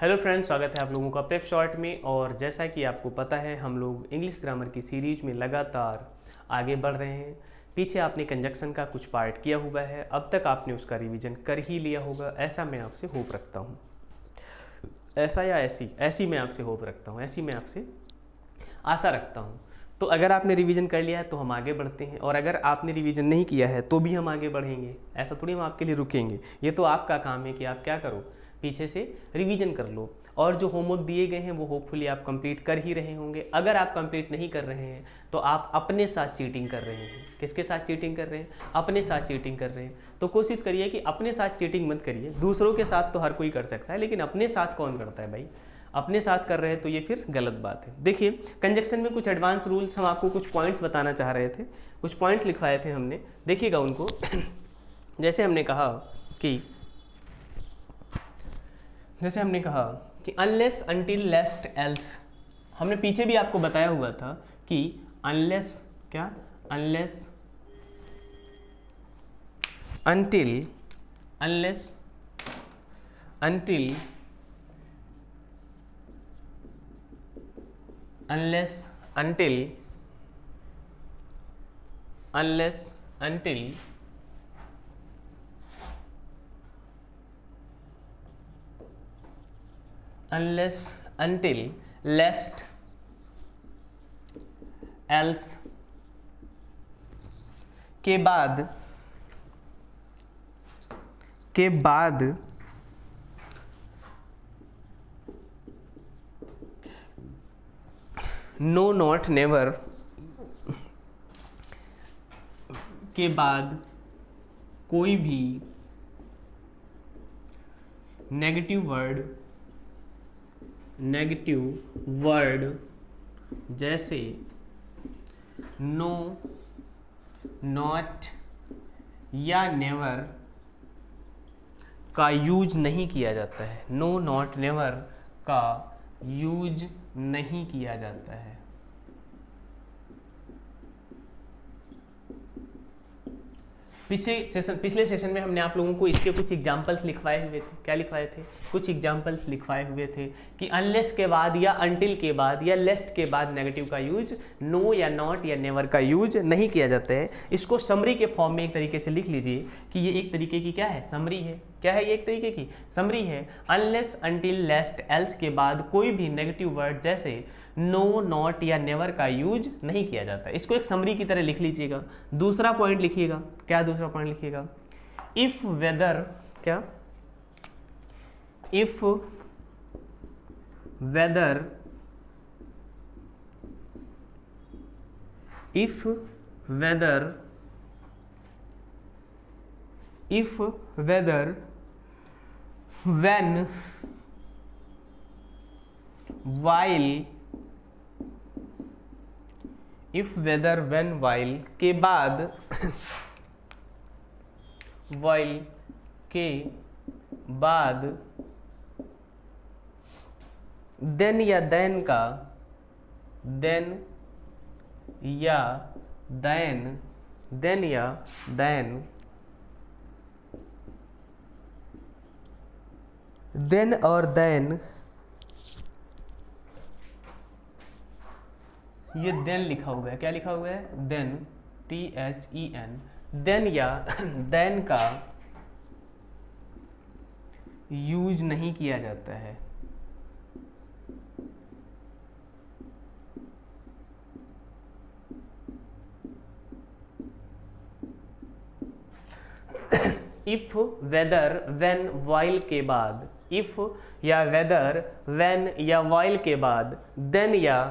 Hello friends, स्वागत है आप लोगों का प्रेप शॉर्ट में। और जैसा कि आपको पता है, हम लोग इंग्लिश ग्रामर की सीरीज में लगातार आगे बढ़ रहे हैं। पीछे आपने कंजक्शन का कुछ पार्ट किया हुआ है, अब तक आपने उसका रिवीजन कर ही लिया होगा, ऐसा मैं आपसे होप रखता हूँ। ऐसा या ऐसी मैं आपसे होप रखता हूँ, ऐसी मैं आपसे आशा रखता हूँ। तो अगर आपने रिवीजन कर लिया है तो हम आगे बढ़ते हैं, और अगर आपने रिवीजन नहीं किया है तो भी हम आगे बढ़ेंगे। ऐसा थोड़ी हम आपके लिए रुकेंगे। ये तो आपका काम है कि आप क्या करो, पीछे से रिवीजन कर लो। और जो होमवर्क दिए गए हैं वो होपफुली आप कंप्लीट कर ही रहे होंगे। अगर आप कंप्लीट नहीं कर रहे हैं तो आप अपने साथ चीटिंग कर रहे हैं। किसके साथ चीटिंग कर रहे हैं? अपने साथ चीटिंग कर रहे हैं। तो कोशिश करिए कि अपने साथ चीटिंग मत करिए। दूसरों के साथ तो हर कोई कर सकता है, लेकिन अपने साथ कौन करता है भाई? अपने साथ कर रहे हैं तो ये फिर गलत बात है। देखिए, कंजक्शन में कुछ एडवांस रूल्स, हम आपको कुछ पॉइंट्स बताना चाह रहे थे, कुछ पॉइंट्स लिखवाए थे हमने, देखिएगा उनको। जैसे हमने कहा कि अनलेस अंटिल लेस्ट एल्स। हमने पीछे भी आपको बताया हुआ था कि unless unless until lest else के बाद नो नॉट नेवर के बाद कोई भी नेगेटिव वर्ड जैसे नो, नॉट या नेवर का यूज नहीं किया जाता है। नो, नॉट, नेवर का यूज नहीं किया जाता है। पिछले सेशन में हमने आप लोगों को इसके कुछ एग्जाम्पल्स लिखवाए हुए थे। क्या लिखवाए थे? कुछ एग्जाम्पल्स लिखवाए हुए थे कि अनलेस के बाद या अंटिल के बाद या लेस्ट के बाद नेगेटिव का यूज, नो या नॉट या नेवर का यूज नहीं किया जाता है। इसको समरी के फॉर्म में एक तरीके से लिख लीजिए कि ये एक तरीके की क्या है? समरी है। क्या है? ये एक तरीके की समरी है। अनलेस अंटिल लेस्ट एल्स के बाद कोई भी नेगेटिव वर्ड जैसे नो, नॉट या नेवर का यूज नहीं किया जाता है। इसको एक समरी की तरह लिख लीजिएगा। दूसरा पॉइंट लिखिएगा। क्या दूसरा पॉइंट लिखिएगा? If whether when, while, while के बाद then या then का then और then, ये then लिखा हुआ है। क्या लिखा हुआ है? then, THEN, then या then का यूज नहीं किया जाता है। इफ, वेदर, व्हेन, व्हाइल के बाद, इफ या वेदर, व्हेन या व्हाइल के बाद देन या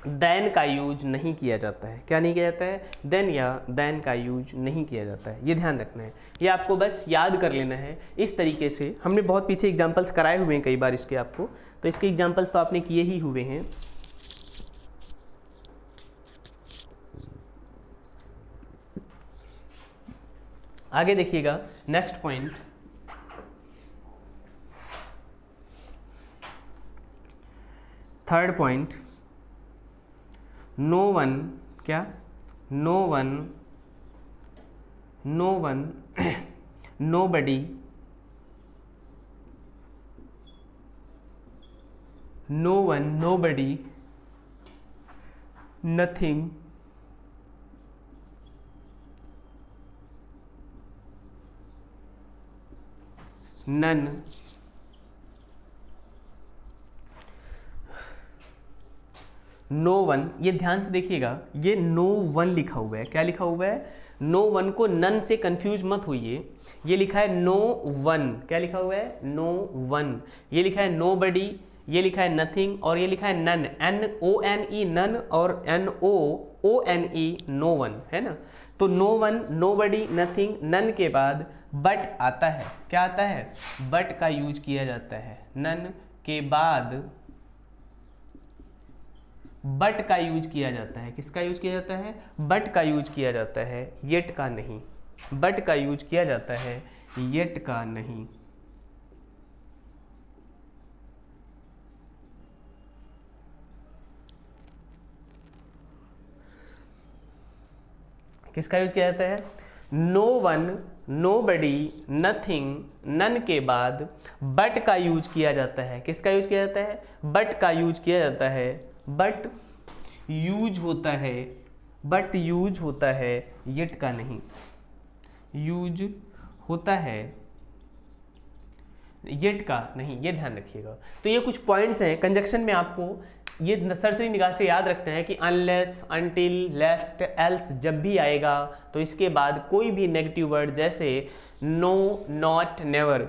देन का यूज नहीं किया जाता है। क्या नहीं किया जाता है? देन या देन का यूज नहीं किया जाता है। ये ध्यान रखना है, ये आपको बस याद कर लेना है। इस तरीके से हमने बहुत पीछे एग्जाम्पल्स कराए हुए हैं कई बार इसके आपको, तो इसके एग्जाम्पल्स तो आपने किए ही हुए हैं। आगे देखिएगा next point, third point, no one, क्या? No one, nobody no one, nobody, nothing, none, no one. ये ध्यान से देखिएगा, ये नो वन लिखा हुआ है। क्या लिखा हुआ है? नो वन को नन से कंफ्यूज मत होइए। ये लिखा है नो वन। क्या लिखा हुआ है? No one. ये लिखा है नो बडी, ये लिखा है नथिंग, और ये लिखा है नन, NONE नन, और NOONE नो वन, है ना। तो no one, nobody, nothing, none के बाद बट आता है। क्या आता है? बट का यूज किया जाता है। नन के बाद बट का यूज किया जाता है। किसका यूज किया जाता है? बट का यूज किया जाता है, येट का नहीं। बट का यूज किया जाता है, येट का नहीं। किसका यूज किया जाता है? No one, nobody, nothing, none के बाद बट का यूज किया जाता है। किसका यूज किया जाता है? बट का यूज किया जाता है। बट यूज होता है, बट यूज होता है, येट का नहीं। यूज होता है, येट का नहीं, ये ध्यान रखिएगा। तो ये कुछ पॉइंट्स हैं कंजक्शन में, आपको ये सरसरी निगाह से याद रखना है कि अनलेस, अनटिल, लेस्ट, एल्स जब भी आएगा तो इसके बाद कोई भी नेगेटिव वर्ड जैसे no, not, never,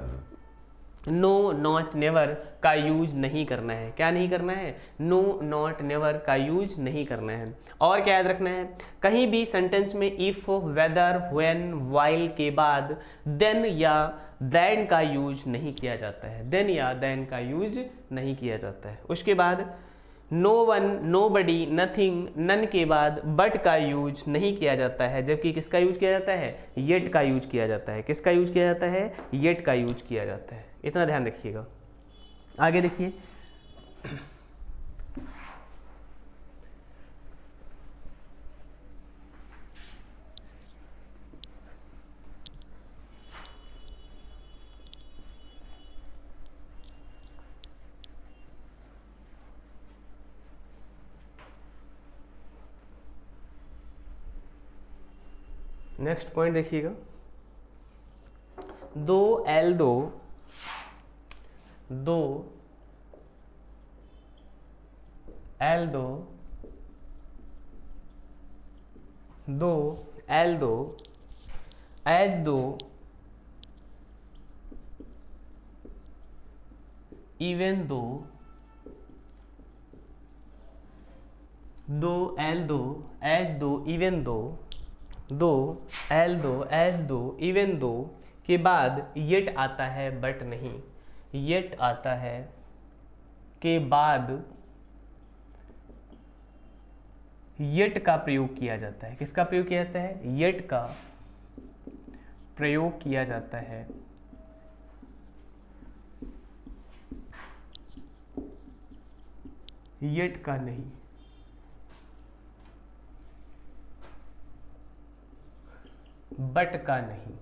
no, not, never का यूज नहीं करना है। क्या नहीं करना है? नो, नॉट, नेवर का यूज नहीं करना है। और क्या याद रखना है? कहीं भी सेंटेंस में इफ, वेदर, व्हेन, व्हाइल के बाद देन या देन का यूज नहीं किया जाता है। देन या देन का यूज नहीं किया जाता है। उसके बाद no one, nobody, nothing, none के बाद बट का यूज नहीं किया जाता है, जबकि किसका यूज किया जाता है? येट का यूज किया जाता है। किसका यूज किया जाता है? येट का यूज किया जाता है। इतना ध्यान रखिएगा। आगे देखिए, नेक्स्ट पॉइंट देखिएगा। दो, एल दो, दो, एल दो, दो, एल दो, एज दो, इवन दो, दो, एल दो, एज दो, इवन दो, दो, एल दो, एज दो, इवन दो के बाद येट आता है, बट नहीं। येट आता है के बाद येट का प्रयोग किया जाता है। किसका प्रयोग किया जाता है? येट का प्रयोग किया जाता है। येट का नहीं। बट का नहीं।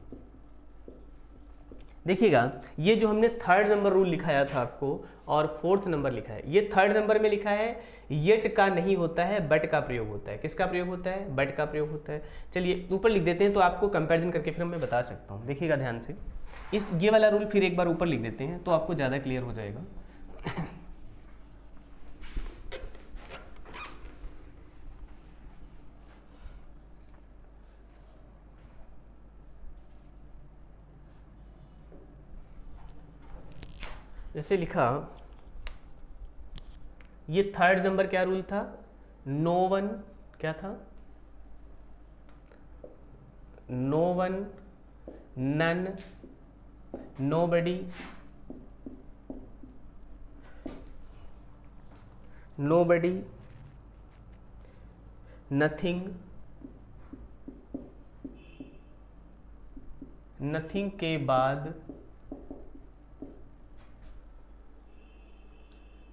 देखिएगा, ये जो हमने थर्ड नंबर रूल लिखाया था आपको और फोर्थ नंबर लिखा है, ये थर्ड नंबर में लिखा है येट का नहीं होता है, बट का प्रयोग होता है। किसका प्रयोग होता है? बट का प्रयोग होता है। चलिए ऊपर लिख देते हैं तो आपको कंपैरिजन करके फिर मैं बता सकता हूँ। देखिएगा ध्यान से, ये वाला रूल फिर एक बार ऊपर लिख देते हैं तो आपको ज़्यादा क्लियर हो जाएगा। जैसे लिखा, ये थर्ड नंबर क्या रूल था? नो वन, क्या था? नो वन, नन, नो बडी, नो बडी, नथिंग, नथिंग के बाद,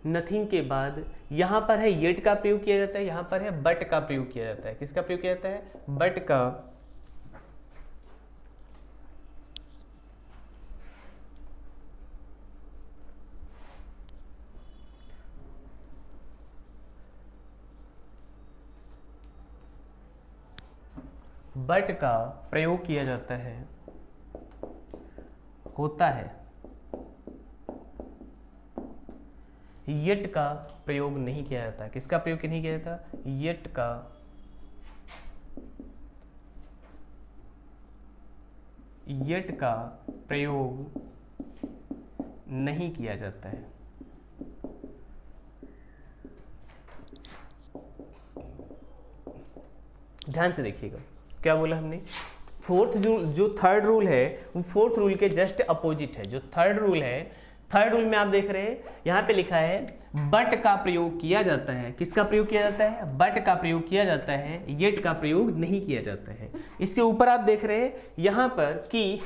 नथिंग के बाद यहां पर है येट का प्रयोग किया जाता है, यहां पर है बट का प्रयोग किया जाता है। किसका प्रयोग किया जाता है? बट का बट का प्रयोग किया जाता है, होता है, यट का प्रयोग नहीं किया जाता। किसका प्रयोग नहीं किया जाता? यट का प्रयोग नहीं किया जाता है। ध्यान से देखिएगा क्या बोला हमने। फोर्थ जो थर्ड रूल है वो फोर्थ रूल के जस्ट अपोजिट है। जो थर्ड रूल है, थर्ड रूल में आप देख रहे हैं यहाँ पे लिखा है बट का प्रयोग किया जाता है। किसका प्रयोग किया जाता है? बट का प्रयोग किया जाता है, येट का प्रयोग नहीं किया जाता है। इसके ऊपर आप देख रहे हैं यहाँ पर कि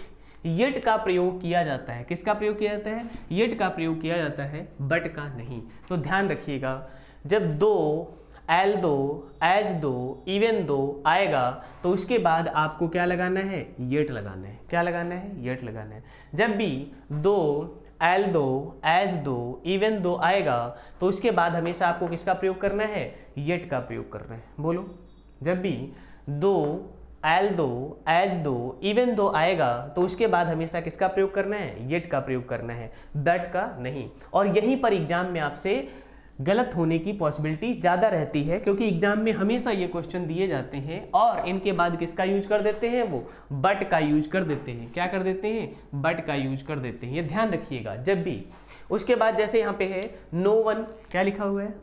येट का प्रयोग किया जाता है। किसका प्रयोग किया जाता है? येट का प्रयोग किया जाता है, बट का नहीं। तो ध्यान रखिएगा, जब दो, एल दो, एज दो, इवन दो आएगा तो उसके बाद आपको क्या लगाना है? येट लगाना है। क्या लगाना है? येट लगाना है। जब भी दो, एल दो, एज दो, इवन दो आएगा तो उसके बाद हमेशा आपको किसका प्रयोग करना है? येट का प्रयोग करना है। बोलो, जब भी दो, एल दो, एज दो, इवन दो आएगा तो उसके बाद हमेशा किसका प्रयोग करना है? येट का प्रयोग करना है, बट का नहीं। और यहीं पर एग्जाम में आपसे गलत होने की पॉसिबिलिटी ज़्यादा रहती है, क्योंकि एग्जाम में हमेशा ये क्वेश्चन दिए जाते हैं और इनके बाद किसका यूज कर देते हैं? वो बट का यूज कर देते हैं। क्या कर देते हैं? बट का यूज कर देते हैं। ये ध्यान रखिएगा जब भी। उसके बाद जैसे यहाँ पे है नो वन, क्या लिखा हुआ है?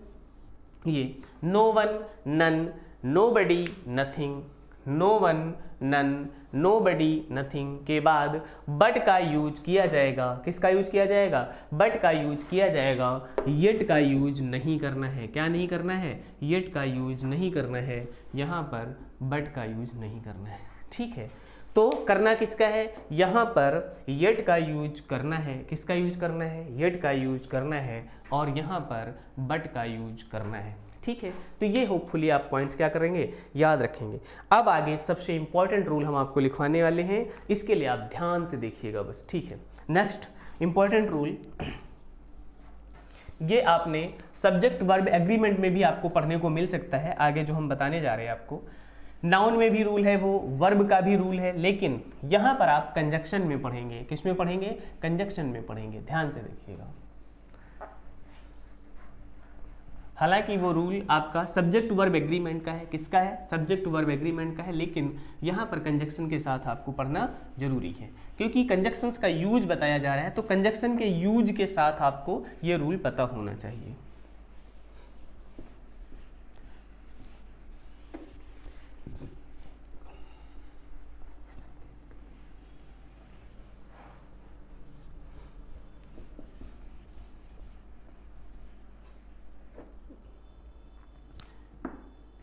ये no one, none, nobody, nothing, no one, none, nobody, nothing के बाद बट का यूज किया जाएगा। किसका यूज किया जाएगा? बट का यूज किया जाएगा, येट का यूज नहीं करना है। क्या नहीं करना है? येट का यूज नहीं करना है, यहाँ पर बट का यूज नहीं करना है। ठीक है, तो करना किसका है? यहाँ पर येट का यूज करना है। किसका यूज करना है? येट का यूज करना है, और यहाँ पर बट का यूज करना है। ठीक है, तो ये होपफुली आप पॉइंट्स क्या करेंगे? याद रखेंगे। अब आगे सबसे इंपॉर्टेंट रूल हम आपको लिखवाने वाले हैं, इसके लिए आप ध्यान से देखिएगा बस। ठीक है, नेक्स्ट इंपॉर्टेंट रूल, ये आपने सब्जेक्ट वर्ब एग्रीमेंट में भी आपको पढ़ने को मिल सकता है। आगे जो हम बताने जा रहे हैं आपको, नाउन में भी रूल है, वो वर्ब का भी रूल है, लेकिन यहाँ पर आप कंजक्शन में पढ़ेंगे। किस में पढ़ेंगे? कंजक्शन में पढ़ेंगे। ध्यान से देखिएगा। हालांकि वो रूल आपका सब्जेक्ट वर्ब एग्रीमेंट का है। किसका है? सब्जेक्ट वर्ब एग्रीमेंट का है, लेकिन यहाँ पर कंजक्शन के साथ आपको पढ़ना जरूरी है, क्योंकि कंजक्शंस का यूज बताया जा रहा है। तो कंजक्शन के यूज के साथ आपको ये रूल पता होना चाहिए।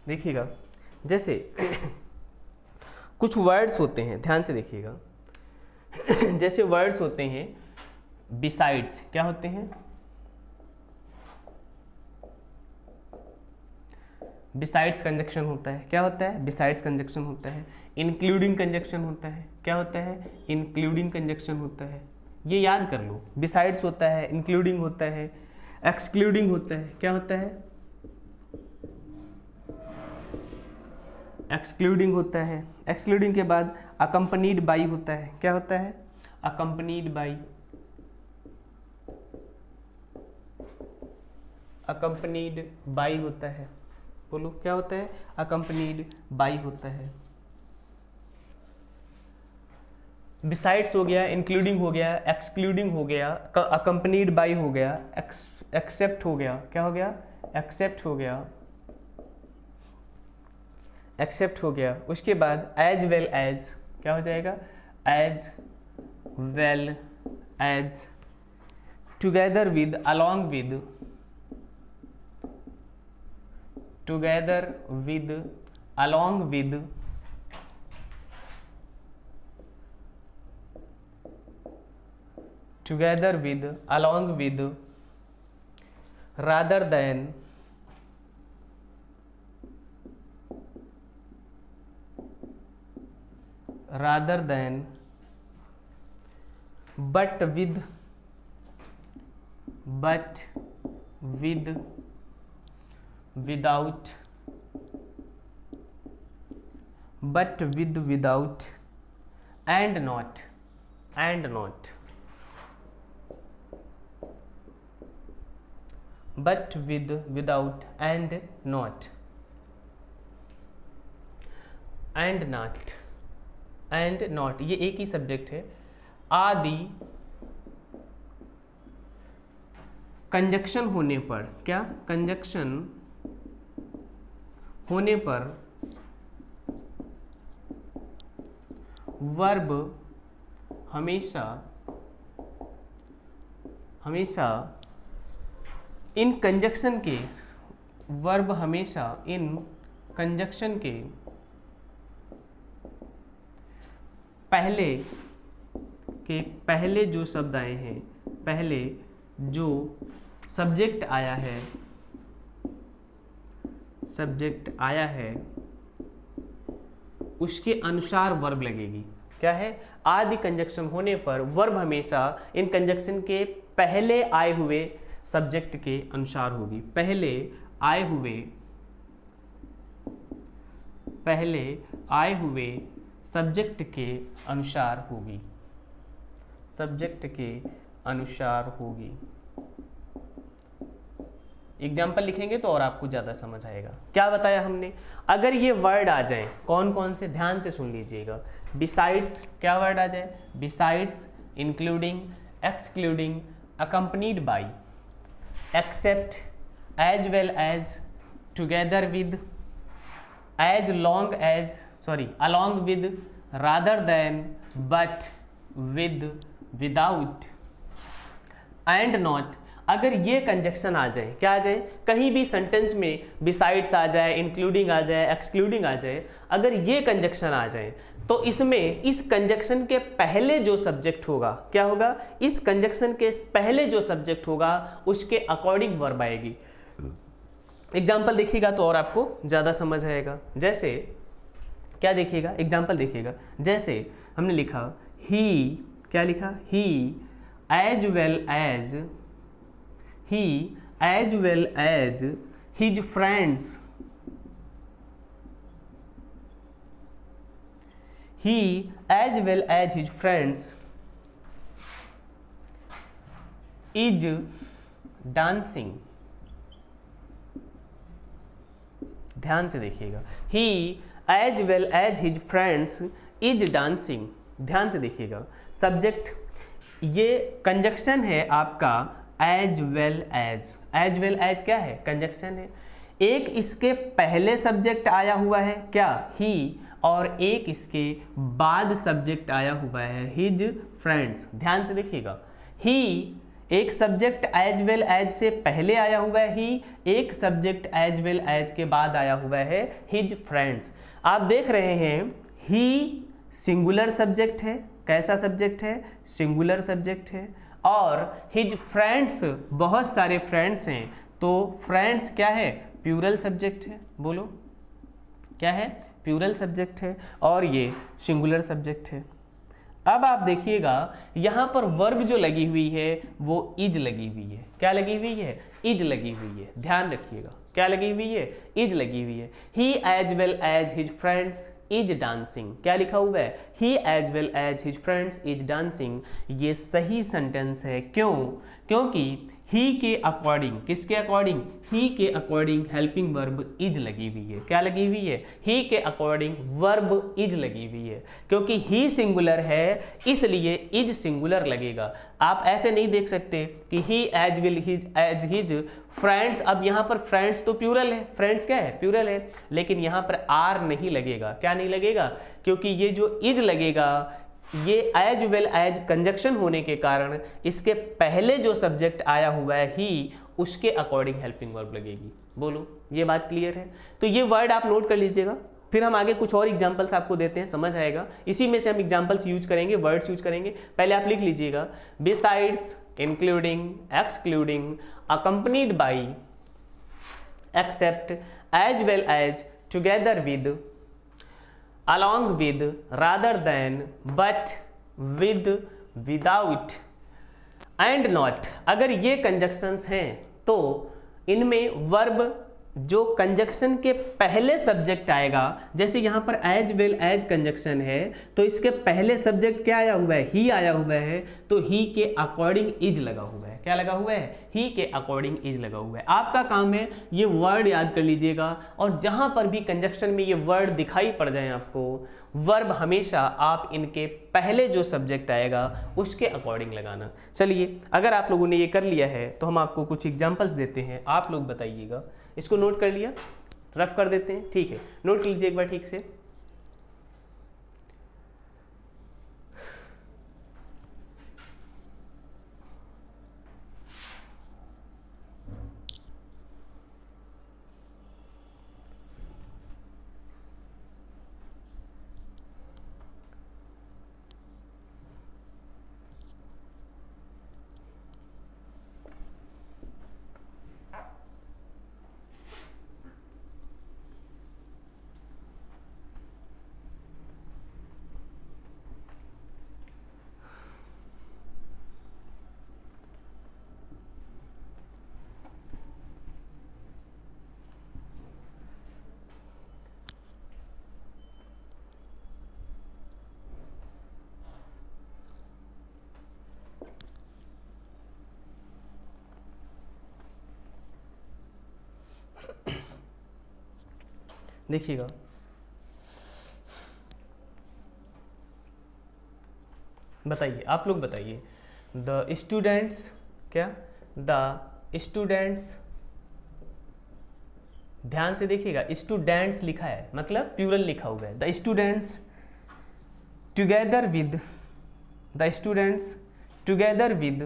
देखिएगा, जैसे कुछ वर्ड्स होते हैं, ध्यान से देखिएगा। जैसे वर्ड्स होते हैं बिसाइड्स, क्या होते हैं? बिसाइड्स कंजक्शन होता है। क्या होता है? बिसाइड्स कंजक्शन होता है। इंक्लूडिंग कंजक्शन होता है। क्या होता है? इंक्लूडिंग कंजक्शन होता है। ये याद कर लो, बिसाइड्स होता है, इंक्लूडिंग होता है, एक्सक्लूडिंग होता है। क्या होता है? एक्सक्लूडिंग होता है। एक्सक्लूडिंग के बाद अकम्पनीड बाई होता है। क्या होता है? Accompanied by. अकम्पनीड बाई होता है। बोलो, क्या होता है? अकम्पनीड बाई होता है। बिसाइड्स हो गया, इंक्लूडिंग हो गया, एक्सक्लूडिंग हो गया, अकम्पनीड बाई हो गया, एक्सेप्ट हो गया। क्या हो गया? एक्सेप्ट हो गया। एक्सेप्ट हो गया। उसके बाद एज वेल एज, क्या हो जाएगा? As well as, together with, along with, together with, along with, together with, along with, rather than, rather than, but with, but with, without, but with, without, and not, but with, without, and not, ये एक ही subject है। आदि conjunction होने पर, क्या conjunction होने पर verb हमेशा इन कंजक्शन के, वर्ब हमेशा इन कंजक्शन के पहले जो शब्द आए हैं, पहले जो सब्जेक्ट आया है उसके अनुसार वर्ब लगेगी। क्या है? आदि कंजक्शन होने पर वर्ब हमेशा इन कंजक्शन के पहले आए हुए सब्जेक्ट के अनुसार होगी। पहले आए हुए सब्जेक्ट के अनुसार होगी, एग्जाम्पल लिखेंगे तो और आपको ज़्यादा समझ आएगा। क्या बताया हमने? अगर ये वर्ड आ जाए, कौन कौन से, ध्यान से सुन लीजिएगा। बिसाइड्स, क्या वर्ड आ जाए? Besides, including, excluding, accompanied by, except, as well as, together with, as long as, along with, rather than, but, with, without, and not। अगर ये कंजक्शन आ जाए, क्या आ जाए? कहीं भी सेंटेंस में बिसाइड्स आ जाए, इंक्लूडिंग आ जाए, एक्सक्लूडिंग आ जाए, अगर ये कंजक्शन आ जाए तो इसमें इस कंजक्शन के पहले जो सब्जेक्ट होगा, क्या होगा? इस कंजक्शन के पहले जो सब्जेक्ट होगा उसके अकॉर्डिंग वर्ब आएगी। एग्जाम्पल देखिएगा तो और आपको ज़्यादा समझ आएगा। जैसे क्या देखिएगा? एग्जाम्पल देखिएगा। जैसे हमने लिखा ही, क्या लिखा? He as well as his friends, is dancing. ध्यान से देखिएगा। He as well as his friends is dancing. ध्यान से देखिएगा। सब्जेक्ट, ये कंजक्शन है आपका as well as. As well as क्या है? कंजक्शन है। एक इसके पहले सब्जेक्ट आया हुआ है, क्या? ही, और एक इसके बाद सब्जेक्ट आया हुआ है, हिज फ्रेंड्स। ध्यान से देखिएगा। ही एक सब्जेक्ट एज वेल एज से पहले आया हुआ है, ही एक सब्जेक्ट एज वेल एज के बाद आया हुआ है, हिज फ्रेंड्स। आप देख रहे हैं ही सिंगुलर सब्जेक्ट है। कैसा सब्जेक्ट है? सिंगुलर सब्जेक्ट है। और हिज फ्रेंड्स, बहुत सारे फ्रेंड्स हैं, तो फ्रेंड्स क्या है? प्लूरल सब्जेक्ट है। बोलो क्या है? प्लूरल सब्जेक्ट है और ये सिंगुलर सब्जेक्ट है। अब आप देखिएगा यहाँ पर वर्ब जो लगी हुई है वो इज लगी हुई है। क्या लगी हुई है? इज लगी हुई है। ध्यान रखिएगा, क्या लगी हुई है? इज लगी हुई है। He as well as his friends is dancing. क्या लिखा हुआ है? He as well as his friends is dancing. ये सही सेंटेंस है। क्यों? क्योंकि ही के अकॉर्डिंग, किसके अकॉर्डिंग? ही के अकॉर्डिंग हेल्पिंग वर्ब इज लगी हुई है। क्या लगी हुई है? ही के अकॉर्डिंग वर्ब इज लगी हुई है। क्योंकि ही सिंगुलर है इसलिए इज सिंगुलर लगेगा। आप ऐसे नहीं देख सकते कि he as well as his friends. अब यहाँ पर फ्रेंड्स तो प्लूरल है, फ्रेंड्स क्या है? प्लूरल है, लेकिन यहाँ पर आर नहीं लगेगा। क्या नहीं लगेगा? क्योंकि ये जो इज लगेगा ये एज वेल एज कंजक्शन होने के कारण इसके पहले जो सब्जेक्ट आया हुआ है ही, उसके अकॉर्डिंग हेल्पिंग वर्ब लगेगी। बोलो, ये बात क्लियर है? तो ये वर्ड आप नोट कर लीजिएगा, फिर हम आगे कुछ और एग्जांपल्स आपको देते हैं, समझ आएगा। इसी में से हम एग्जांपल्स यूज करेंगे, वर्ड्स यूज करेंगे। पहले आप लिख लीजिएगा besides, including, excluding, accompanied by, except, as well as, together with, along with, rather than, but, with, without, and not। अगर ये कंजक्शंस हैं तो इनमें वर्ब जो कंजक्शन के पहले सब्जेक्ट आएगा, जैसे यहाँ पर एज वेल एज कंजक्शन है तो इसके पहले सब्जेक्ट क्या आया हुआ है, ही आया हुआ है, तो ही के अकॉर्डिंग इज लगा हुआ है। क्या लगा हुआ है, ही के अकॉर्डिंग इज लगा हुआ है। आपका काम है ये वर्ड याद कर लीजिएगा, और जहाँ पर भी कंजक्शन में ये वर्ड दिखाई पड़ जाए आपको, वर्ब हमेशा आप इनके पहले जो सब्जेक्ट आएगा उसके अकॉर्डिंग लगाना। चलिए, अगर आप लोगों ने ये कर लिया है तो हम आपको कुछ एग्जांपल्स देते हैं, आप लोग बताइएगा। इसको नोट कर लिया, रफ कर देते हैं, ठीक है, नोट कर लीजिए एक बार ठीक से। देखिएगा, बताइए, आप लोग बताइए। द स्टूडेंट्स, क्या, द स्टूडेंट्स, ध्यान से देखिएगा, स्टूडेंट्स लिखा है मतलब प्लूरल लिखा हुआ है। The students together with, the students together with,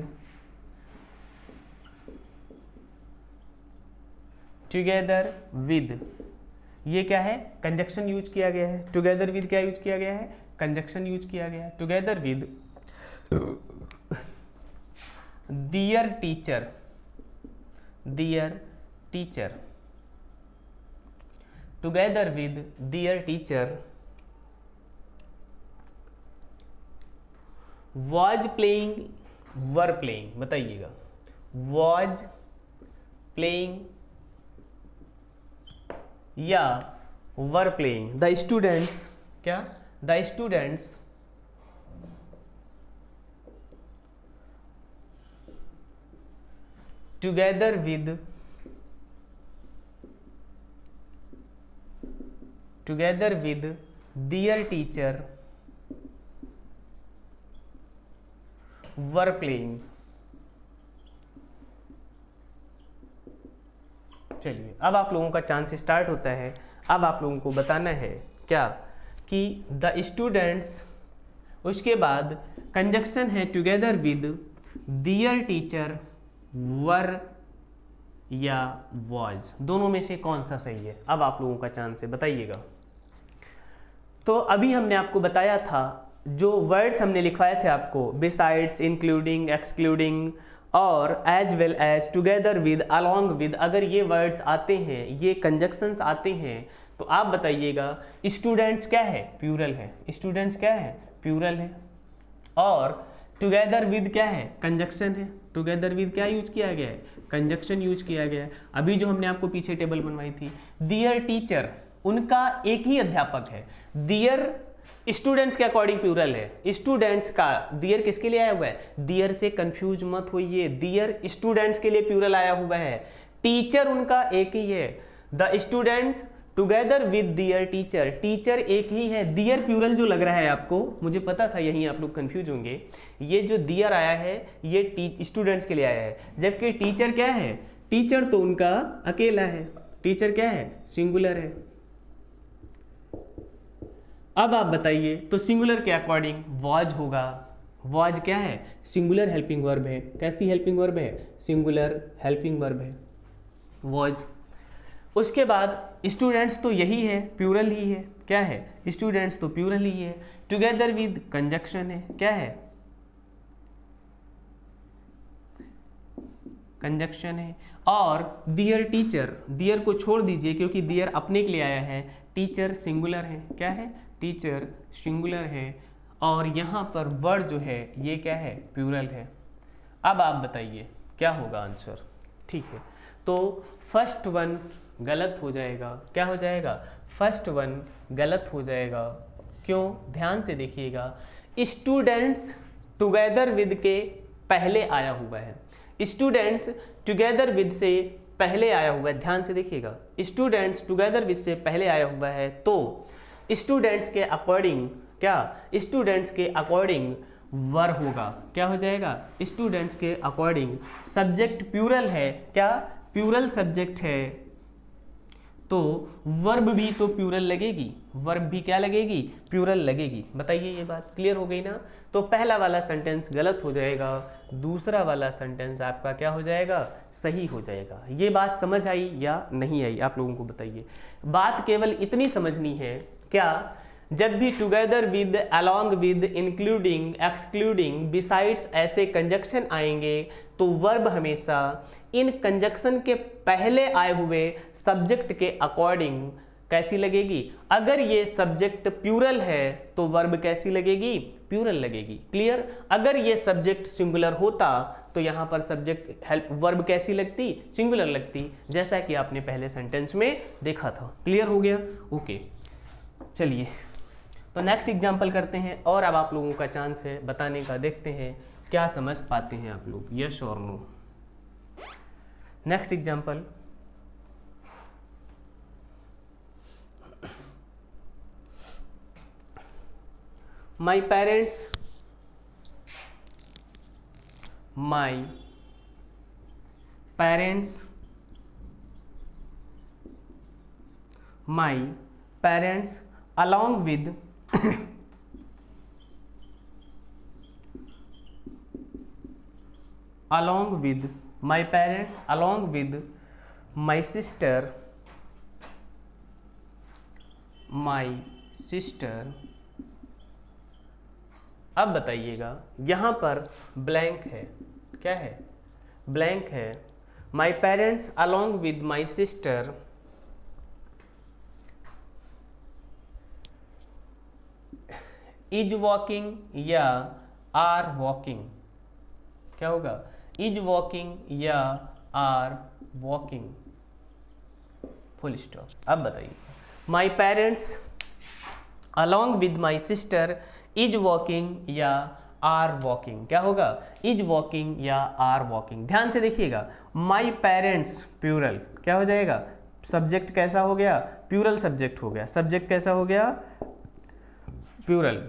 together with, ये क्या है, कंजक्शन यूज किया गया है। टुगेदर विद क्या यूज किया गया है, कंजक्शन यूज किया गया है। Together with their teacher, their teacher, together with their teacher was playing, were playing, बताइएगा, वॉज प्लेइंग या वर प्लेइंग। द स्टूडेंट्स, क्या, the students together with, together with their teacher were playing. चलिए, अब आप लोगों का चांस स्टार्ट होता है। अब आप लोगों को बताना है क्या, कि द स्टूडेंट्स, उसके बाद कंजक्शन है टुगेदर विद दियर टीचर वर या वॉज, दोनों में से कौन सा सही है। अब आप लोगों का चांस है, बताइएगा। तो अभी हमने आपको बताया था, जो वर्ड्स हमने लिखवाए थे आपको, बिसाइड्स, इंक्लूडिंग, एक्सक्लूडिंग और as well as, together with, along with, अगर ये वर्ड्स आते हैं, ये कंजक्शंस आते हैं, तो आप बताइएगा स्टूडेंट्स क्या है, प्लूरल है। स्टूडेंट्स क्या है, प्लूरल है। और टुगेदर विद क्या है, कंजक्शन है। टुगेदर विद क्या यूज किया गया है, कंजक्शन यूज किया गया है। अभी जो हमने आपको पीछे टेबल बनवाई थी, दियर टीचर, उनका एक ही अध्यापक है। दियर स्टूडेंट्स के अकॉर्डिंग प्लूरल है। स्टूडेंट्स का दियर किसके लिए आया हुआ है, दियर से कंफ्यूज मत होइए, दियर स्टूडेंट्स के लिए प्लूरल आया हुआ है। टीचर उनका एक ही है। The students together with their teacher, teacher एक ही है। दियर प्लूरल जो लग रहा है आपको, मुझे पता था यहीं आप लोग कंफ्यूज होंगे। ये जो दियर आया है ये स्टूडेंट्स के लिए आया है, जबकि टीचर क्या है, टीचर तो उनका अकेला है। टीचर क्या है, सिंगुलर है। अब आप बताइए, तो सिंगुलर के अकॉर्डिंग वॉज होगा। वॉज क्या है, सिंगुलर हेल्पिंग वर्ब है। कैसी हेल्पिंग वर्ब है, सिंगुलर हेल्पिंग वर्ब है वॉज। उसके बाद स्टूडेंट्स तो यही है, प्लूरल ही है। क्या है, स्टूडेंट्स तो प्लूरल ही है। टुगेदर विद कंजक्शन है, क्या है, कंजक्शन है। और दियर टीचर, दियर को छोड़ दीजिए क्योंकि दियर अपने के लिए आया है। टीचर सिंगुलर है, क्या है, टीचर सिंगुलर है। और यहाँ पर वर्ड जो है ये क्या है, प्लूरल है। अब आप बताइए क्या होगा आंसर। ठीक है, तो फर्स्ट वन गलत हो जाएगा। क्या हो जाएगा? फर्स्ट वन गलत हो जाएगा। क्यों? ध्यान से देखिएगा, स्टूडेंट्स टुगेदर विद के पहले आया हुआ है। स्टूडेंट्स टुगेदर विद से पहले आया हुआ है, ध्यान से देखिएगा, स्टूडेंट्स टुगेदर विद से पहले आया हुआ है, तो स्टूडेंट्स के अकॉर्डिंग क्या? स्टूडेंट्स के अकॉर्डिंग वर होगा। क्या हो जाएगा? स्टूडेंट्स के अकॉर्डिंग। सब्जेक्ट प्यूरल है, क्या? प्यूरल सब्जेक्ट है, तो वर्ब भी तो प्यूरल लगेगी। वर्ब भी क्या लगेगी? प्यूरल लगेगी। बताइए, ये बात क्लियर हो गई ना? तो पहला वाला सेंटेंस गलत हो जाएगा, दूसरा वाला सेंटेंस आपका क्या हो जाएगा? सही हो जाएगा। ये बात समझ आई या नहीं आई? आप लोगों को बताइए। बात केवल इतनी समझनी है, क्या? जब भी together with, along with, including, excluding, besides ऐसे कंजक्शन आएंगे तो वर्ब हमेशा इन कंजक्शन के पहले आए हुए सब्जेक्ट के अकॉर्डिंग कैसी लगेगी? अगर ये सब्जेक्ट प्यूरल है तो वर्ब कैसी लगेगी? प्यूरल लगेगी। क्लियर? अगर ये सब्जेक्ट सिंगुलर होता तो यहाँ पर सब्जेक्ट हेल्प वर्ब कैसी लगती? सिंगुलर लगती, जैसा कि आपने पहले सेंटेंस में देखा था। क्लियर हो गया? ओके, चलिए तो नेक्स्ट एग्जाम्पल करते हैं, और अब आप लोगों का चांस है बताने का। देखते हैं क्या समझ पाते हैं आप लोग, यस और no. Next example, my parents along with my parents, along with my sister, अब बताइएगा, यहाँ पर ब्लैंक है। क्या है? ब्लैंक है। My parents along with my sister is walking या आर वॉकिंग। क्या होगा? इज वॉकिंग या आर वॉकिंग, फुल स्टॉप। अब बताइए, my parents along with my sister is walking या आर वॉकिंग। क्या होगा? इज वॉकिंग या आर वॉकिंग। ध्यान से देखिएगा, माई पेरेंट्स प्यूरल, क्या हो जाएगा? सब्जेक्ट कैसा हो गया? प्यूरल सब्जेक्ट हो गया। सब्जेक्ट कैसा हो गया? प्यूरल।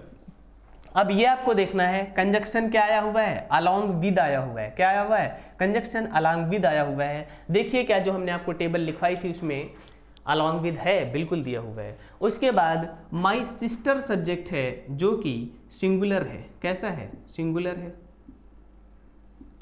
अब ये आपको देखना है कंजक्शन क्या आया हुआ है? अलॉन्ग विद आया हुआ है। क्या आया हुआ है? कंजक्शन अलॉन्ग विद आया हुआ है। देखिए क्या, जो हमने आपको टेबल लिखवाई थी उसमें अलॉन्ग विद है, बिल्कुल दिया हुआ है। उसके बाद माई सिस्टर सब्जेक्ट है जो कि सिंगुलर है। कैसा है? सिंगुलर है।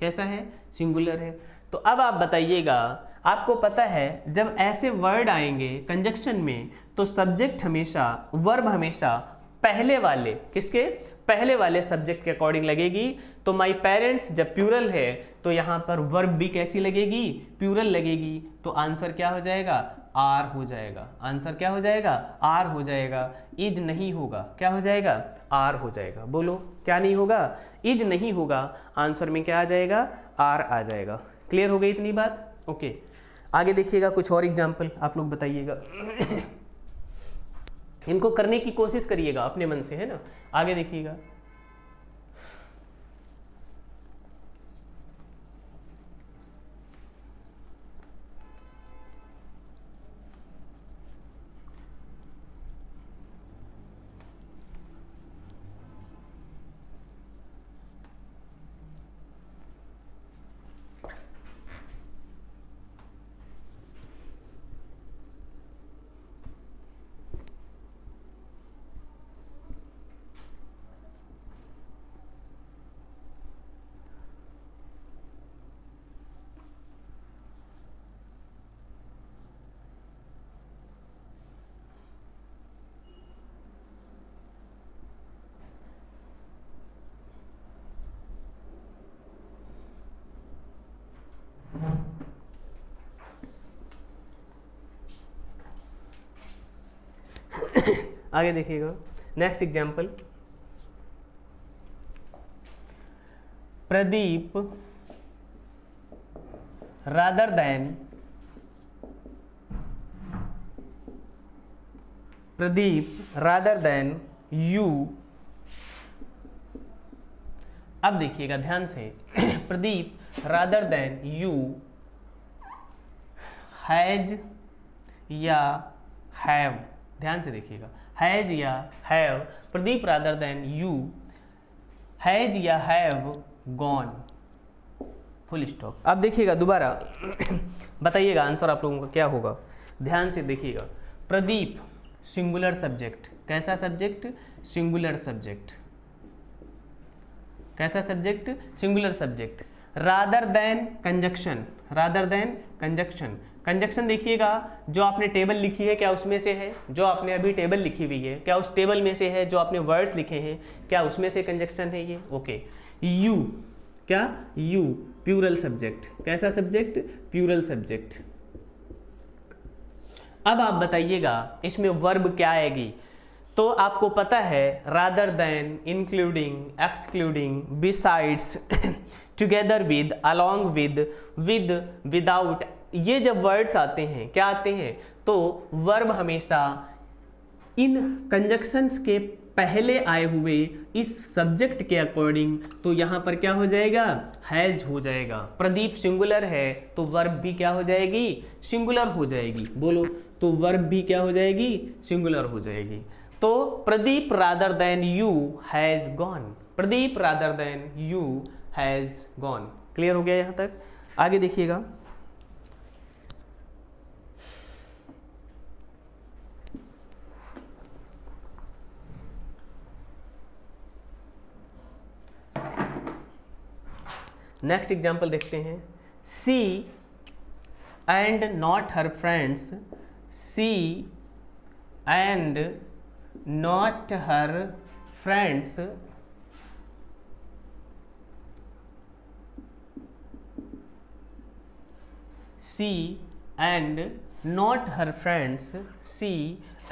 कैसा है? सिंगुलर है। तो अब आप बताइएगा, आपको पता है जब ऐसे वर्ड आएंगे कंजक्शन में तो सब्जेक्ट हमेशा, वर्ब हमेशा पहले वाले, किसके? पहले वाले सब्जेक्ट के अकॉर्डिंग लगेगी। तो माई पेरेंट्स जब प्यूरल है तो यहाँ पर वर्ब भी कैसी लगेगी? प्यूरल लगेगी। तो आंसर क्या हो जाएगा? आर हो जाएगा। आंसर क्या हो जाएगा? आर हो जाएगा। इज नहीं होगा। क्या हो जाएगा? आर हो जाएगा। बोलो, क्या नहीं होगा? इज नहीं होगा। आंसर में क्या आ जाएगा? आर आ जाएगा। क्लियर हो गई इतनी बात? ओके, आगे देखिएगा, कुछ और एग्जाम्पल आप लोग बताइएगा। इनको करने की कोशिश करिएगा अपने मन से, है ना। आगे देखिएगा, आगे देखिएगा। Next example, Pradeep rather than Pradeep rather than you। अब देखिएगा ध्यान से, Pradeep rather than you has या हैव, ध्यान से देखिएगा, हैज या have, Pradeep rather than you has या हैव गॉन, फुल स्टॉप। अब देखिएगा दोबारा बताइएगा आंसर आप लोगों का क्या होगा, ध्यान से देखिएगा। प्रदीप सिंगुलर सब्जेक्ट, कैसा सब्जेक्ट, सिंगुलर सब्जेक्ट, कैसा subject, singular subject. Rather than conjunction, rather than conjunction, conjunction देखिएगा जो आपने टेबल लिखी है क्या उसमें से है, जो आपने अभी टेबल लिखी हुई है क्या उस टेबल में से है, जो आपने वर्ड्स लिखे हैं क्या उसमें से कंजक्शन है ये, ओके। यू, क्या यू, प्लूरल सब्जेक्ट, कैसा सब्जेक्ट, प्लूरल सब्जेक्ट। अब आप बताइएगा इसमें वर्ब क्या आएगी, तो आपको पता है rather than, including, excluding, besides, together with, along with, with, without, ये जब वर्ड्स आते हैं क्या आते हैं, तो वर्ब हमेशा इन कंजक्शंस के पहले आए हुए इस सब्जेक्ट के अकॉर्डिंग, तो यहाँ पर क्या हो जाएगा, हैज हो जाएगा। प्रदीप सिंगुलर है तो वर्ब भी क्या हो जाएगी, सिंगुलर हो जाएगी, बोलो, तो वर्ब भी क्या हो जाएगी, सिंगुलर हो जाएगी। तो Pradeep rather than you has gone, Pradeep rather than you has gone. Clear हो गया यहाँ तक, आगे देखिएगा। नेक्स्ट एग्जाम्पल देखते हैं। She and not her friends, she and not her friends she and not her friends, she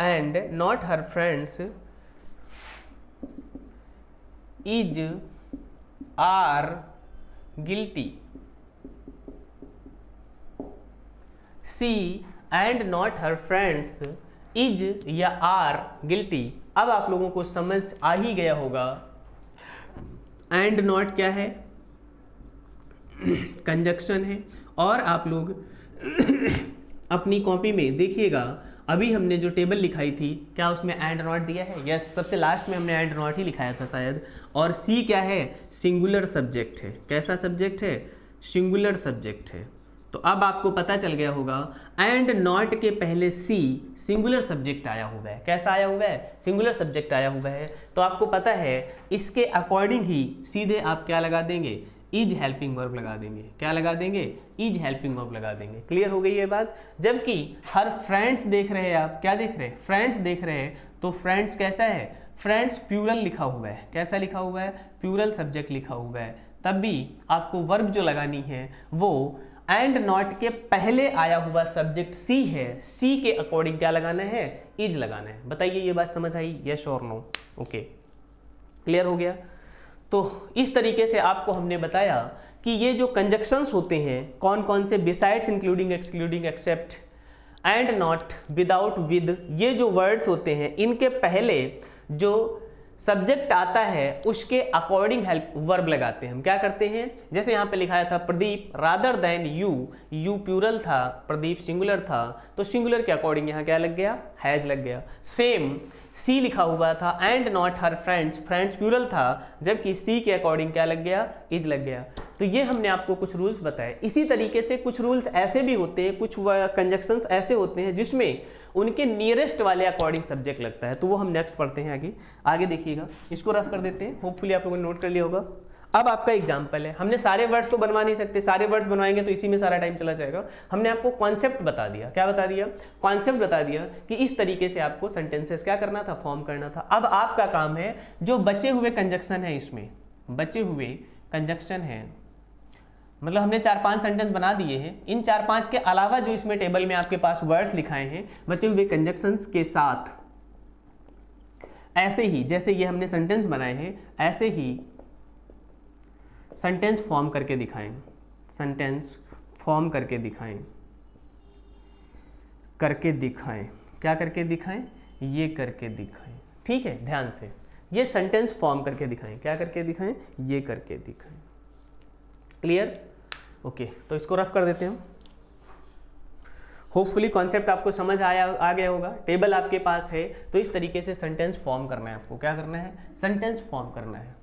and not her friends is are guilty, she and not her friends is या are guilty. अब आप लोगों को समझ आ ही गया होगा and not क्या है, कंजक्शन है। और आप लोग अपनी कॉपी में देखिएगा अभी हमने जो टेबल लिखाई थी क्या उसमें एंड नॉट दिया है, यस, सबसे लास्ट में हमने एंड नॉट ही लिखाया था शायद। और सी क्या है, सिंगुलर सब्जेक्ट है, कैसा सब्जेक्ट है, सिंगुलर सब्जेक्ट है। तो अब आपको पता चल गया होगा एंड नॉट के पहले सी सिंगुलर सब्जेक्ट आया हुआ है, कैसा आया हुआ है, सिंगुलर सब्जेक्ट आया हुआ है। तो आपको पता है इसके अकॉर्डिंग ही सीधे आप क्या लगा देंगे, इज हेल्पिंग वर्ब लगा देंगे, क्या लगा देंगे, इज हेल्पिंग वर्ब लगा देंगे। क्लियर हो गई ये बात। जबकि हर फ्रेंड्स देख रहे हैं आप, क्या देख रहे हैं, फ्रेंड्स देख रहे हैं, तो फ्रेंड्स कैसा है, फ्रेंड्स प्लूरल लिखा हुआ है, कैसा लिखा हुआ है, प्लूरल सब्जेक्ट लिखा हुआ है। तब भी आपको वर्ब जो लगानी है वो एंड नॉट के पहले आया हुआ सब्जेक्ट सी है, सी के अकॉर्डिंग क्या लगाना है, इज लगाना है। बताइए ये बात समझ आई, यस और नो, ओके, क्लियर हो गया। तो इस तरीके से आपको हमने बताया कि ये जो कंजक्शंस होते हैं कौन कौन से, besides, including, excluding, except, and not, without, with, ये जो वर्ड्स होते हैं इनके पहले जो सब्जेक्ट आता है उसके अकॉर्डिंग हेल्प वर्ब लगाते हैं। हम क्या करते हैं, जैसे यहाँ पे लिखाया था Pradeep rather than you, you plural था, प्रदीप सिंगुलर था, तो सिंगुलर के अकॉर्डिंग यहाँ क्या लग गया, हैज लग गया। सेम सी लिखा हुआ था and not her friends, friends plural था, जबकि सी के अकॉर्डिंग क्या लग गया, इज लग गया। तो ये हमने आपको कुछ रूल्स बताए। इसी तरीके से कुछ रूल्स ऐसे भी होते हैं, कुछ कंजक्शंस ऐसे होते हैं जिसमें उनके नियरेस्ट वाले अकॉर्डिंग सब्जेक्ट लगता है, तो वो हम नेक्स्ट पढ़ते हैं आगे। आगे देखिएगा, इसको रफ कर देते हैं, होपफुली आप लोगों ने नोट कर लिया होगा। अब आपका एग्जाम्पल है, हमने सारे वर्ड्स तो बनवा नहीं सकते, सारे वर्ड्स बनवाएंगे तो इसी में सारा टाइम चला जाएगा। हमने आपको कॉन्सेप्ट बता दिया, क्या बता दिया, कॉन्सेप्ट बता दिया कि इस तरीके से आपको सेंटेंसेस क्या करना था, फॉर्म करना था। अब आपका काम है जो बचे हुए कंजक्शन है, इसमें बचे हुए कंजक्शन है, मतलब हमने 4-5 सेंटेंस बना दिए हैं, इन 4-5 के अलावा जो इसमें टेबल में आपके पास वर्ड्स लिखाए हैं बचे हुए कंजक्शंस के साथ ऐसे ही जैसे ये हमने सेंटेंस बनाए हैं ऐसे ही सेंटेंस फॉर्म करके दिखाएं, सेंटेंस फॉर्म करके दिखाएं, करके दिखाएं, क्या करके दिखाएं, ये करके दिखाएं। ठीक है, ध्यान से, ये सेंटेंस फॉर्म करके दिखाएं, क्या करके दिखाएं, ये करके दिखाएं। क्लियर? ओके, तो इसको रफ कर देते हैं हम। होपफुली कॉन्सेप्ट आपको समझ आ गया होगा। टेबल आपके पास है, तो इस तरीके से सेंटेंस फॉर्म करना है आपको। क्या करना है? सेंटेंस फॉर्म करना है।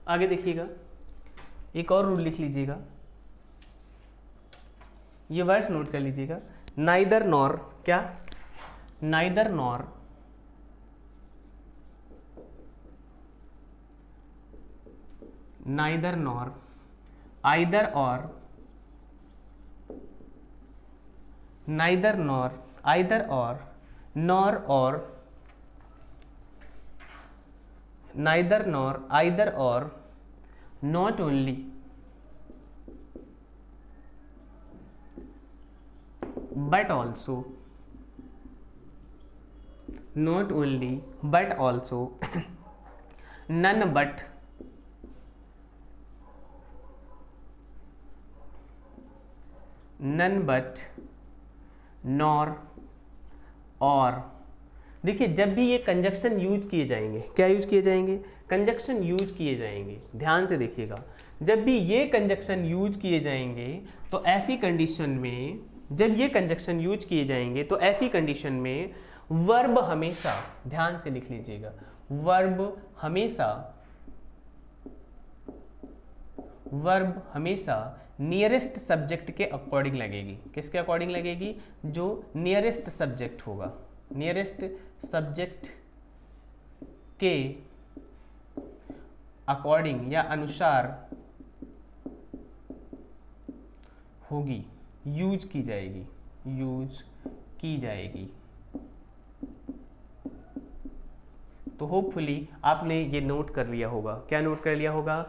आगे देखिएगा, एक और रूल लिख लीजिएगा, ये वर्ड्स नोट कर लीजिएगा। नाइदर नॉर, क्या? Neither nor, neither nor, either और, नाइदर नॉर, आइदर और, नॉर और, नाइदर नॉर, आइदर और, not only, but also, not only but also, none but, none but, nor, और। देखिए, जब भी ये कंजक्शन यूज किए जाएंगे, क्या यूज किए जाएंगे? कंजक्शन यूज किए जाएंगे। ध्यान से देखिएगा, जब भी ये कंजक्शन यूज किए जाएंगे तो ऐसी कंडीशन में, जब ये कंजक्शन यूज किए जाएंगे तो ऐसी कंडीशन में वर्ब हमेशा, ध्यान से लिख लीजिएगा, वर्ब हमेशा नियरेस्ट सब्जेक्ट के अकॉर्डिंग लगेगी। किसके अकॉर्डिंग लगेगी? जो नियरेस्ट सब्जेक्ट होगा, नियरेस्ट सब्जेक्ट के अकॉर्डिंग या अनुसार होगी, यूज की जाएगी, यूज की जाएगी। तो होपफुली आपने ये नोट कर लिया होगा। क्या नोट कर लिया होगा?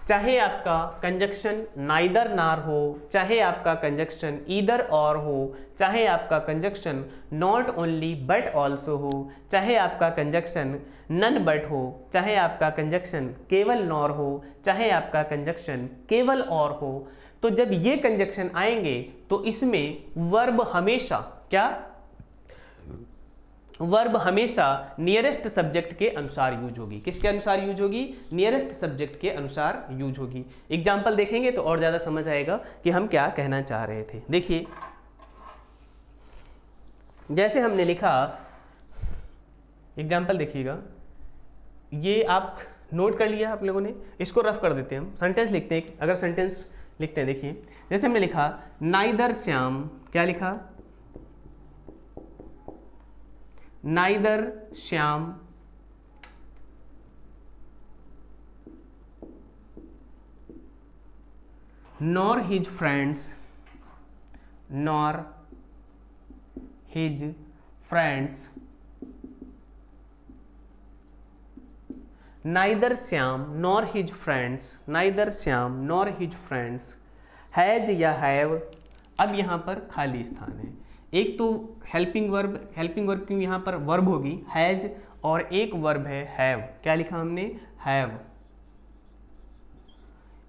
चाहे आपका कंजक्शन नाइदर नार हो, चाहे आपका कंजक्शन ईदर और हो, चाहे आपका conjunction not only but also हो, चाहे आपका कंजक्शन नन बट हो, चाहे आपका कंजक्शन केवल नॉर हो, चाहे आपका कंजक्शन केवल और हो, तो जब ये कंजक्शन आएंगे तो इसमें वर्ब हमेशा, क्या? वर्ब हमेशा नियरेस्ट सब्जेक्ट के अनुसार यूज होगी। किसके अनुसार यूज होगी? नियरेस्ट सब्जेक्ट के अनुसार यूज होगी। एग्जाम्पल देखेंगे तो और ज़्यादा समझ आएगा कि हम क्या कहना चाह रहे थे। देखिए, जैसे हमने लिखा, एग्जाम्पल देखिएगा, ये आप नोट कर लिया आप लोगों ने, इसको रफ कर देते हैं हम। सेंटेंस लिखते हैं, अगर सेंटेंस लिखते हैं, देखिए जैसे हमने लिखा नाइदर श्याम, क्या लिखा? Neither Shyam nor his friends, nor his friends, neither Shyam nor his friends, neither Shyam nor his friends has या हैव। अब यहाँ पर खाली स्थान है। एक तो हेल्पिंग वर्ब क्यों यहाँ पर वर्ब होगी हैज, और एक वर्ब है हैव। क्या लिखा हमने? हैव।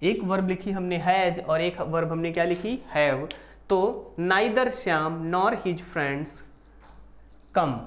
एक वर्ब लिखी हमने हैज और एक वर्ब हमने क्या लिखी? हैव। तो neither Shyam nor his friends come.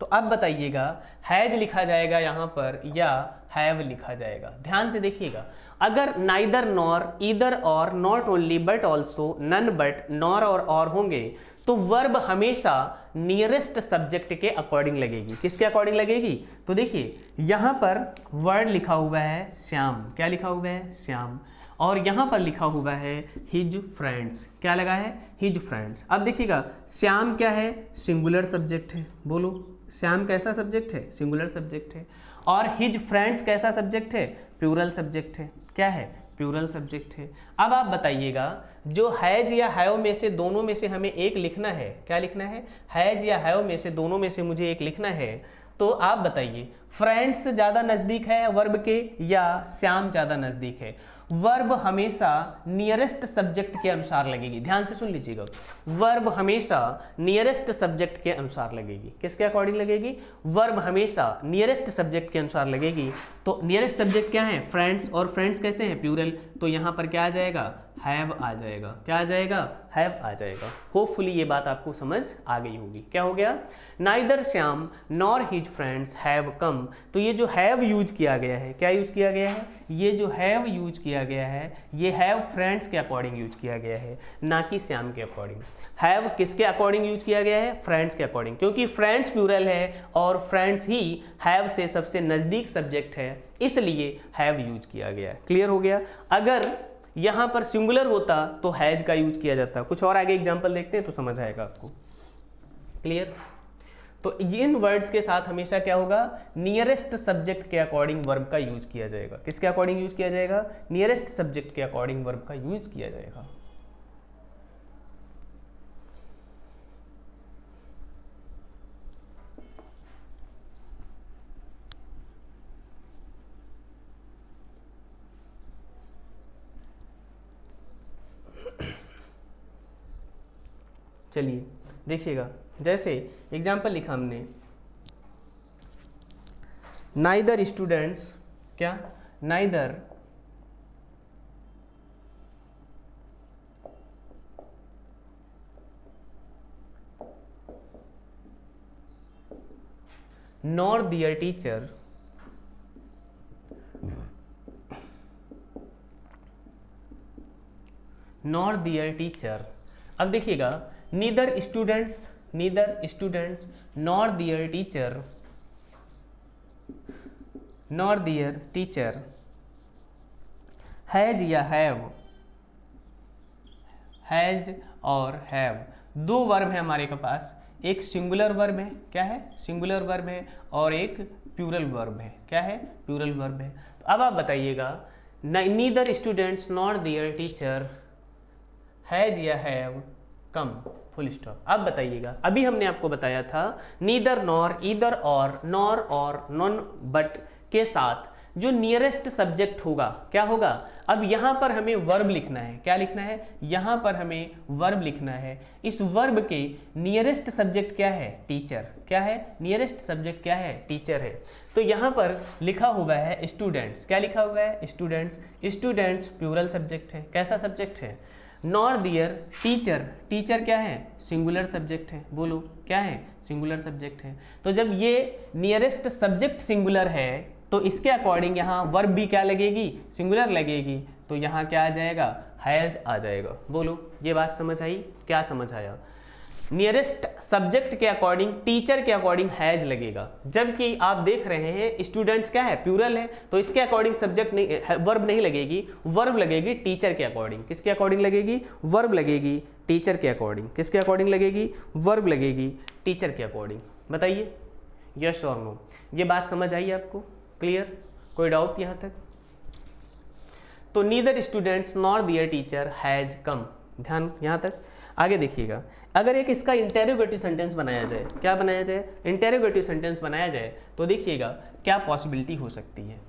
तो अब बताइएगा हैज लिखा जाएगा यहाँ पर या हैव लिखा जाएगा। ध्यान से देखिएगा, अगर neither nor, either or, not only, but also, none but, nor or होंगे तो वर्ब हमेशा नियरेस्ट सब्जेक्ट के अकॉर्डिंग लगेगी। किसके अकॉर्डिंग लगेगी? तो देखिए यहाँ पर वर्ड लिखा हुआ है श्याम। क्या लिखा हुआ है? श्याम। और यहाँ पर लिखा हुआ है हिज फ्रेंड्स। क्या लगा है? His friends. अब देखिएगा श्याम क्या है? सिंगुलर सब्जेक्ट है। बोलो, श्याम कैसा सब्जेक्ट है? सिंगुलर सब्जेक्ट है। और हिज फ्रेंड्स कैसा सब्जेक्ट है? प्लूरल सब्जेक्ट है। क्या है? प्लूरल सब्जेक्ट है। अब आप बताइएगा जो हैज या हैव में से दोनों में से हमें एक लिखना है। क्या लिखना है? हैज या हैव में से दोनों में से मुझे एक लिखना है। तो आप बताइए फ्रेंड्स ज़्यादा नज़दीक है वर्ब के या श्याम ज़्यादा नज़दीक है? वर्ब हमेशा नियरेस्ट सब्जेक्ट के अनुसार लगेगी। ध्यान से सुन लीजिएगा, वर्ब हमेशा नियरेस्ट सब्जेक्ट के अनुसार लगेगी। किसके अकॉर्डिंग लगेगी? वर्ब हमेशा नियरेस्ट सब्जेक्ट के अनुसार लगेगी। तो नियरेस्ट सब्जेक्ट क्या है? फ्रेंड्स। और फ्रेंड्स कैसे हैं? प्लूरल। तो यहाँ पर क्या आ जाएगा? हैव आ जाएगा। क्या आ जाएगा? हैव आ जाएगा। होपफुली ये बात आपको समझ आ गई होगी। क्या हो गया? Neither Shyam nor his friends have come. तो ये जो हैव यूज किया गया है, क्या यूज किया गया है? ये जो हैव यूज किया गया है ये हैव फ्रेंड्स के अकॉर्डिंग यूज किया गया है, ना कि श्याम के अकॉर्डिंग। हैव किसके अकॉर्डिंग यूज किया गया है? फ्रेंड्स के अकॉर्डिंग, क्योंकि फ्रेंड्स प्लूरल है और फ्रेंड्स ही हैव से सबसे नज़दीक सब्जेक्ट है, इसलिए हैव यूज किया गया है। क्लियर हो गया? अगर यहाँ पर सिंगुलर होता तो हैज का यूज किया जाता। कुछ और आगे एग्जाम्पल देखते हैं तो समझ आएगा आपको। क्लियर? तो इन वर्ड्स के साथ हमेशा क्या होगा? नियरेस्ट सब्जेक्ट के अकॉर्डिंग वर्ब का यूज किया जाएगा। किसके अकॉर्डिंग यूज किया जाएगा? नियरेस्ट सब्जेक्ट के अकॉर्डिंग वर्ब का यूज किया जाएगा। चलिए देखिएगा, जैसे एग्जाम्पल लिखा हमने, नाइदर स्टूडेंट्स, क्या? Neither nor their teacher nor their teacher. अब देखिएगा, neither students nor their teacher has या हैव, हैज और हैव दो वर्ब है हमारे के पास। एक सिंगुलर वर्ब है। क्या है? सिंगुलर वर्ब है। और एक प्लूरल वर्ब है। क्या है? प्लूरल वर्ब है। तो अब आप बताइएगा neither students nor their teacher has या हैव कम, फुल स्टॉप। अब बताइएगा, अभी हमने आपको बताया था neither nor, either or, nor or, none but के साथ जो नियरेस्ट सब्जेक्ट होगा क्या होगा? अब यहाँ पर हमें वर्ब लिखना है। क्या लिखना है? यहाँ पर हमें वर्ब लिखना है। इस वर्ब के नियरेस्ट सब्जेक्ट क्या है? टीचर। क्या है? नियरेस्ट सब्जेक्ट क्या है? टीचर है। तो यहाँ पर लिखा हुआ है स्टूडेंट्स। क्या लिखा हुआ है? स्टूडेंट्स। स्टूडेंट्स प्लूरल सब्जेक्ट है। कैसा सब्जेक्ट है? Nor their teacher. टीचर क्या है? सिंगुलर सब्जेक्ट है। बोलो, क्या है? सिंगुलर सब्जेक्ट है। तो जब ये नियरेस्ट सब्जेक्ट सिंगुलर है तो इसके अकॉर्डिंग यहाँ वर्ब भी क्या लगेगी? सिंगुलर लगेगी। तो यहाँ क्या आ जाएगा? हैज आ जाएगा। बोलो, ये बात समझ आई? क्या समझ आया? नियरेस्ट सब्जेक्ट के अकॉर्डिंग, टीचर के अकॉर्डिंग हैज लगेगा। जबकि आप देख रहे हैं स्टूडेंट्स क्या है? प्लूरल है। तो इसके अकॉर्डिंग सब्जेक्ट नहीं, वर्ब नहीं लगेगी, वर्ब लगेगी टीचर के अकॉर्डिंग। किसके अकॉर्डिंग लगेगी? वर्ब लगेगी टीचर के अकॉर्डिंग। किसके अकॉर्डिंग लगेगी? वर्ब लगेगी टीचर के अकॉर्डिंग। बताइए यस और नो। ये बात समझ आई आपको? क्लियर? कोई डाउट यहाँ तक? तो neither students nor their teacher has come. ध्यान यहाँ तक। आगे देखिएगा, अगर एक इसका इंटेरोगेटिव सेंटेंस बनाया जाए, क्या बनाया जाए? इंटेरोगेटिव सेंटेंस बनाया जाए तो देखिएगा क्या पॉसिबिलिटी हो सकती है।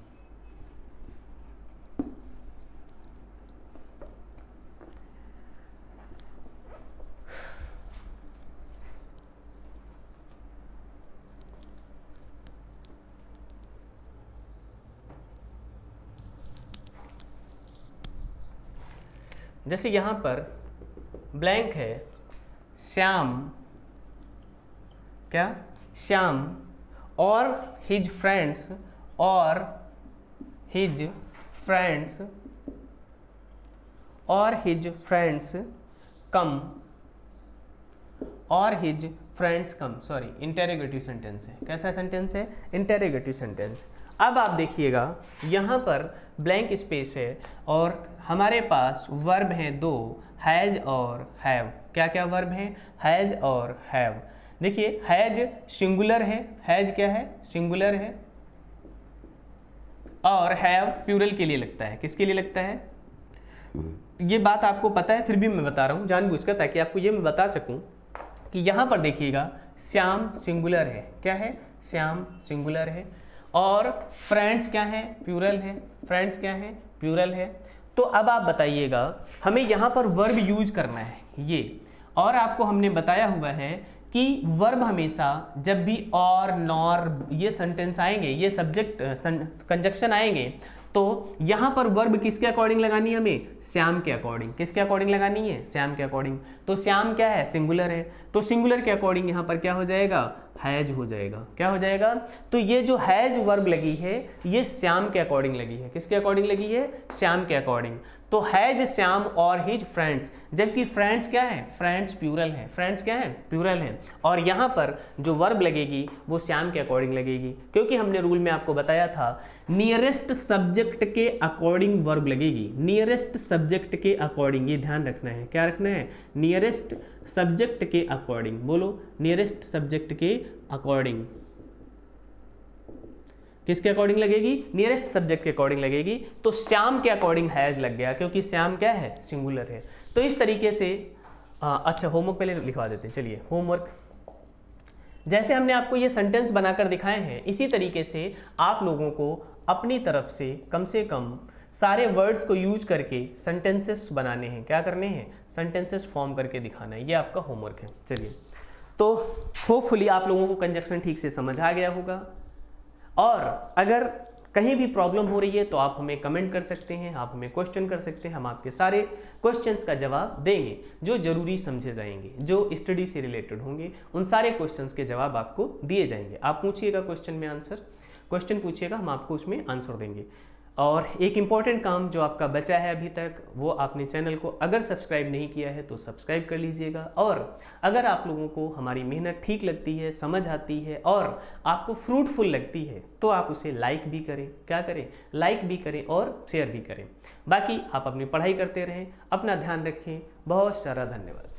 जैसे यहाँ पर ब्लैंक है, श्याम, क्या? श्याम और हिज फ्रेंड्स, और हिज फ्रेंड्स, और हिज फ्रेंड्स कम, और हिज फ्रेंड्स कम, सॉरी इंटेरोगेटिव सेंटेंस है। कैसा सेंटेंस है? Interrogative sentence. अब आप देखिएगा यहाँ पर ब्लैंक स्पेस है और हमारे पास वर्ब हैं दो, हैज और हैव। क्या क्या वर्ब हैं? हैज और हैव। देखिए हैज सिंगुलर है, हैज क्या है? सिंगुलर है, और हैव प्लूरल के लिए लगता है। किसके लिए लगता है? ये बात आपको पता है, फिर भी मैं बता रहा हूँ जानबूझकर, ताकि आपको ये मैं बता सकूँ कि यहाँ पर देखिएगा श्याम सिंगुलर है। क्या है? श्याम सिंगुलर है, और फ्रेंड्स क्या है? प्लूरल है। फ्रेंड्स क्या है? प्लूरल है। तो अब आप बताइएगा, हमें यहाँ पर वर्ब यूज करना है ये, और आपको हमने बताया हुआ है कि वर्ब हमेशा जब भी और, नॉर ये सेंटेंस आएंगे, ये सब्जेक्ट कंजक्शन आएंगे, तो यहाँ पर वर्ब किसके अकॉर्डिंग लगानी है? हमें श्याम के अकॉर्डिंग। किसके अकॉर्डिंग लगानी है? श्याम के अकॉर्डिंग। तो श्याम क्या है? सिंगुलर है, तो सिंगुलर के अकॉर्डिंग यहाँ पर क्या हो जाएगा? हैज हो जाएगा। क्या हो जाएगा? तो ये जो हैज वर्ब लगी है ये श्याम के अकॉर्डिंग लगी है। किसके अकॉर्डिंग लगी है? श्याम के अकॉर्डिंग। तो हैज श्याम और हिज फ्रेंड्स, जबकि फ्रेंड्स क्या है? फ्रेंड्स प्लूरल है। फ्रेंड्स क्या है? प्लूरल है। और यहाँ पर जो वर्ब लगेगी वो श्याम के अकॉर्डिंग लगेगी, क्योंकि हमने रूल में आपको बताया था नियरेस्ट सब्जेक्ट के अकॉर्डिंग वर्ब लगेगी। नियरेस्ट सब्जेक्ट के अकॉर्डिंग, ये ध्यान रखना है। क्या रखना है? नियरेस्ट सब्जेक्ट के अकॉर्डिंग। बोलो, नियरेस्ट सब्जेक्ट के अकॉर्डिंग। किसके अकॉर्डिंग लगेगी? नियरेस्ट सब्जेक्ट के अकॉर्डिंग लगेगी। तो श्याम के अकॉर्डिंग हैज लग गया, क्योंकि श्याम क्या है? सिंगुलर है। तो इस तरीके से अच्छा होमवर्क पहले लिखवा देते हैं। चलिए होमवर्क, जैसे हमने आपको ये सेंटेंस बनाकर दिखाए हैं, इसी तरीके से आप लोगों को अपनी तरफ से कम सारे वर्ड्स को यूज करके सेंटेंसेस बनाने हैं। क्या करने हैं? सेंटेंसेस फॉर्म करके दिखाना है। ये आपका होमवर्क है। चलिए, तो होपफुली आप लोगों को कंजक्शन ठीक से समझ आ गया होगा, और अगर कहीं भी प्रॉब्लम हो रही है तो आप हमें कमेंट कर सकते हैं, आप हमें क्वेश्चन कर सकते हैं। हम आपके सारे क्वेश्चंस का जवाब देंगे जो जरूरी समझे जाएंगे, जो स्टडी से रिलेटेड होंगे। उन सारे क्वेश्चंस के जवाब आपको दिए जाएंगे। आप पूछिएगा क्वेश्चन में आंसर, क्वेश्चन पूछिएगा, हम आपको उसमें आंसर देंगे। और एक इम्पॉर्टेंट काम जो आपका बचा है अभी तक, वो आपने चैनल को अगर सब्सक्राइब नहीं किया है तो सब्सक्राइब कर लीजिएगा। और अगर आप लोगों को हमारी मेहनत ठीक लगती है, समझ आती है और आपको फ्रूटफुल लगती है, तो आप उसे लाइक भी करें। क्या करें? लाइक भी करें और शेयर भी करें। बाकी आप अपनी पढ़ाई करते रहें, अपना ध्यान रखें। बहुत सारा धन्यवाद।